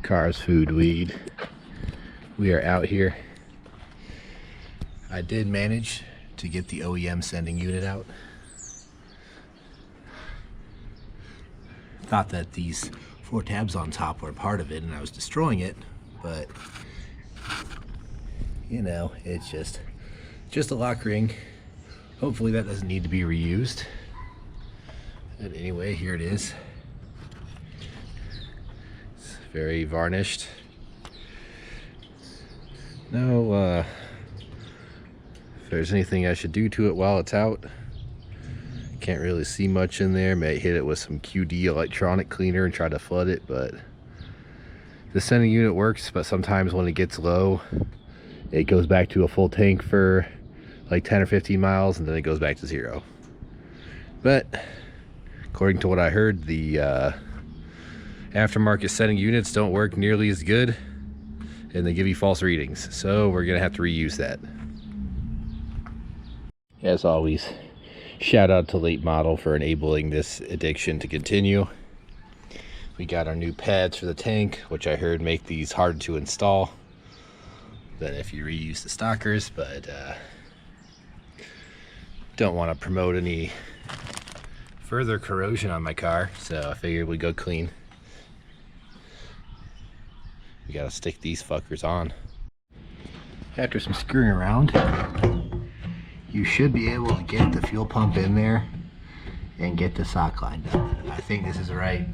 Cars, food, weed. We are out here. I did manage to get the OEM sending unit out. Thought that these 4 tabs on top were part of it and I was destroying it, but you know, it's just a lock ring. Hopefully that doesn't need to be reused. But anyway, here it is. It's very varnished. No, if there's anything I should do to it while it's out, can't really see much in there. May hit it with some QD electronic cleaner and try to flood it, but the sending unit works, but sometimes when it gets low, it goes back to a full tank for like 10 or 15 miles and then it goes back to 0. But according to what I heard, the aftermarket sending units don't work nearly as good and they give you false readings, so we're gonna have to reuse that. As always, shout out to Late Model for enabling this addiction to continue. We got our new pads for the tank, which I heard make these hard to install than if you reuse the stockers, but don't want to promote any further corrosion on my car, so I figured we'd go clean. We gotta stick these fuckers on. After some screwing around, you should be able to get the fuel pump in there and get the sock lined up. I think this is right.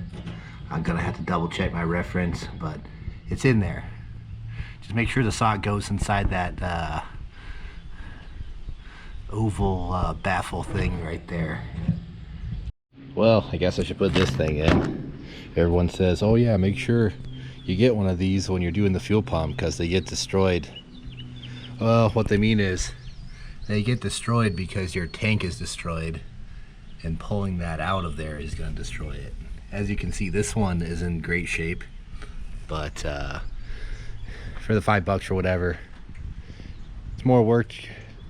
I'm gonna have to double check my reference, but it's in there. Just make sure the sock goes inside that oval baffle thing right there. Well, I guess I should put this thing in. Everyone says, oh yeah, make sure you get one of these when you're doing the fuel pump because they get destroyed. Well, what they mean is they get destroyed because your tank is destroyed and pulling that out of there is going to destroy it. As you can see, this one is in great shape, but for the $5 or whatever, it's more work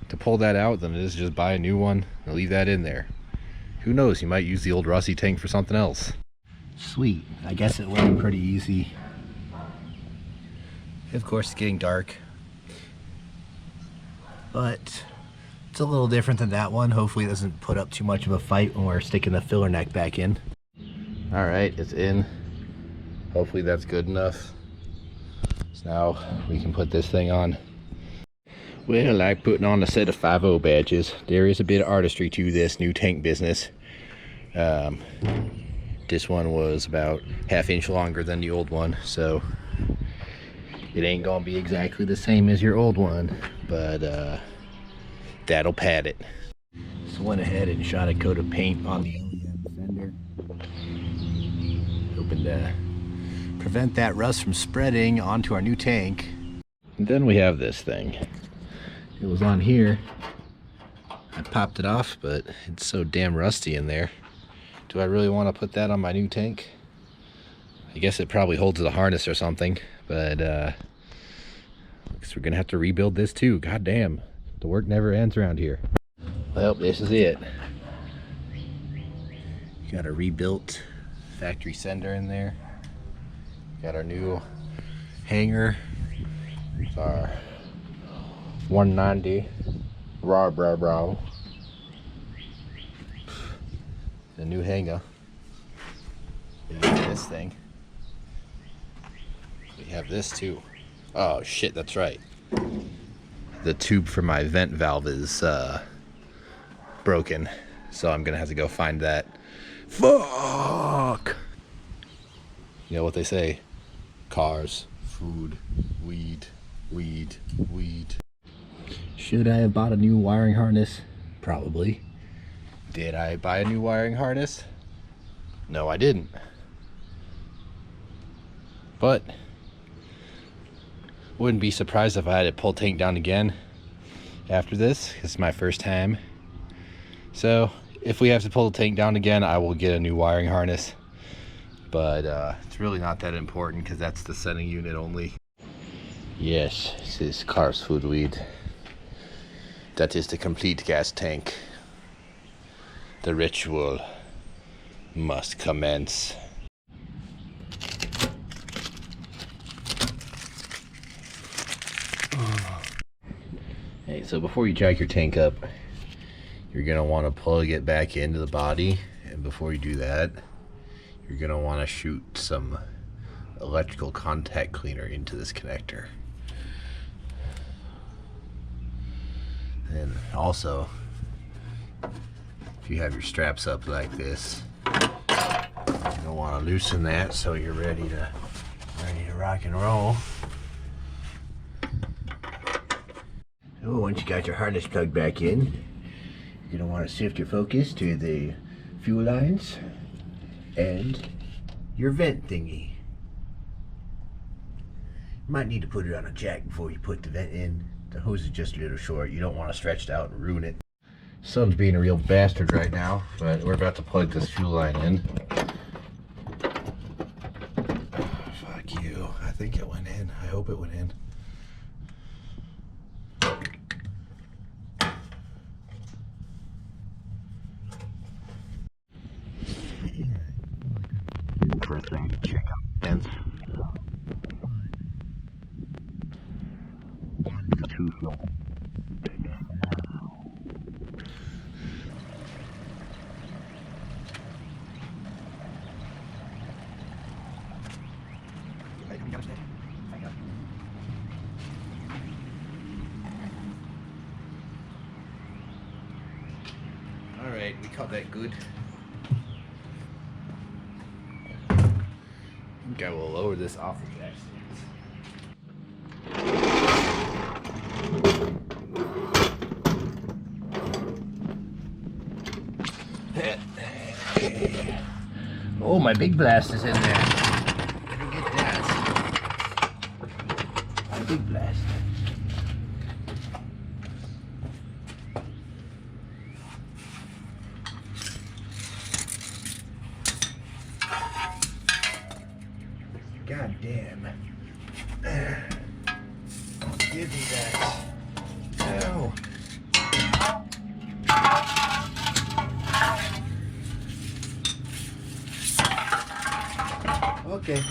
to pull that out than it is just buy a new one and leave that in there. Who knows, you might use the old rusty tank for something else. Sweet, I guess it went pretty easy. Of course, it's getting dark, but it's a little different than that one. Hopefully it doesn't put up too much of a fight when we're sticking the filler neck back in. All right, it's in. Hopefully that's good enough. So now we can put this thing on. Well, like putting on a set of 5.0 badges, there is a bit of artistry to this new tank business. This one was about ½ inch longer than the old one, so it ain't gonna be exactly the same as your old one, but that'll pad it. So went ahead and shot a coat of paint on the OEM fender, hoping to prevent that rust from spreading onto our new tank. And then we have this thing. It was on here. I popped it off, but it's so damn rusty in there. Do I really want to put that on my new tank? I guess it probably holds the harness or something, but looks we're gonna have to rebuild this too. God damn, the work never ends around here. Well, this is it. Got a rebuilt factory sender in there. Got our new hanger. It's our 190 raw. The new hanger. We got this thing. We have this too. Oh shit, that's right. The tube for my vent valve is broken, so I'm gonna have to go find that. Fuck! You know what they say? Cars, food, weed, weed, weed. Should I have bought a new wiring harness? Probably. Did I buy a new wiring harness? No, I didn't. But wouldn't be surprised if I had to pull tank down again after this. It's my first time. So if we have to pull the tank down again, I will get a new wiring harness. But it's really not that important because that's the sending unit only. Yes, this is Cars, Food, Weed. That is the complete gas tank. The ritual must commence. Hey, so before you jack your tank up, you're gonna want to plug it back into the body, and before you do that, you're gonna want to shoot some electrical contact cleaner into this connector. And also, if you have your straps up like this, you're gonna want to loosen that so you're ready to rock and roll. So once you got your harness plugged back in, you're gonna want to shift your focus to the fuel lines and your vent thingy. You might need to put it on a jack before you put the vent in. The hose is just a little short. You don't want to stretch it out and ruin it. Sun's being a real bastard right now, but we're about to plug this fuel line in. Fuck you. I think it went in. I hope it went in. First thing, check out vents. Alright, we caught that good. I think I will lower this off the jack stands. Oh, my big blast is in there. Better get that. My big blast. God damn. Give me that. Ow. Okay.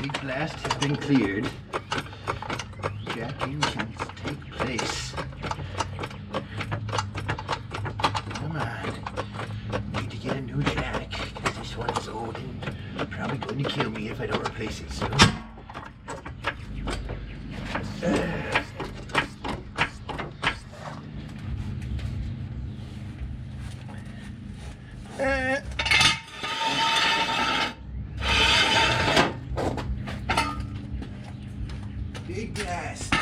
Big blast has been cleared. Jacking can take place. Come on. Need to get a new jack, because this one's old and probably going to kill me if I don't replace it soon. Big blast.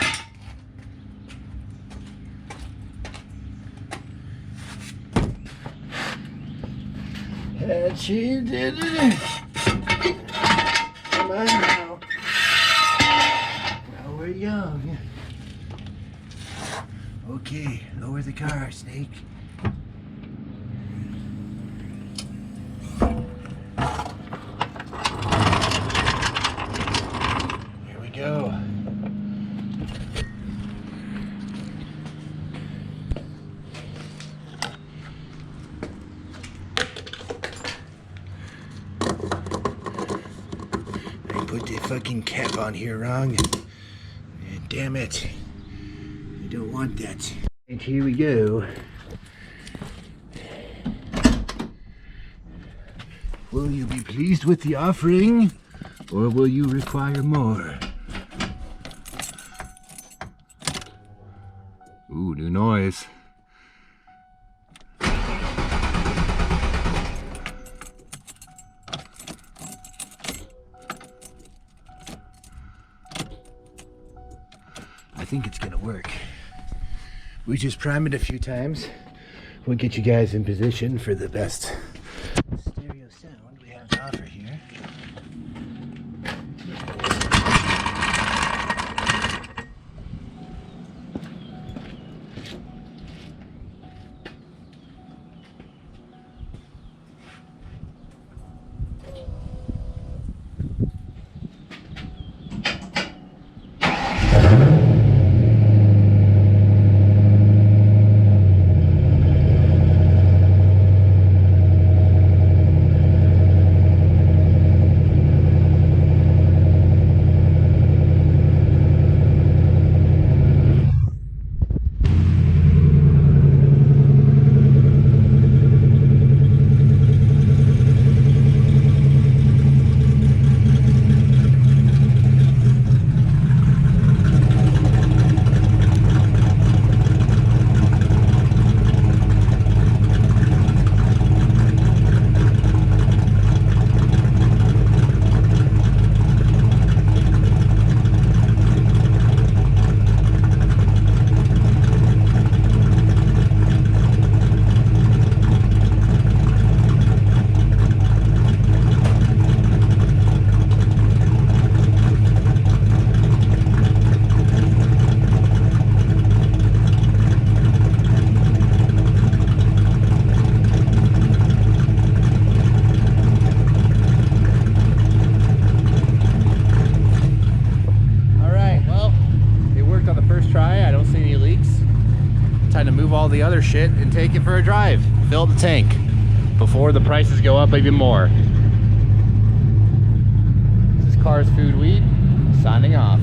And she did it. Come on now. Now we're young. Okay, lower the car, Snake. Here we go. Put the fucking cap on here wrong. Damn it. I don't want that. And here we go. Will you be pleased with the offering, or will you require more? Ooh, new noise. I think it's gonna work. We just prime it a few times. We'll get you guys in position for the best stereo sound we have to offer here. time to move all the other shit and take it for a drive. Fill the tank before the prices go up even more. This is Cars Food Weed, signing off.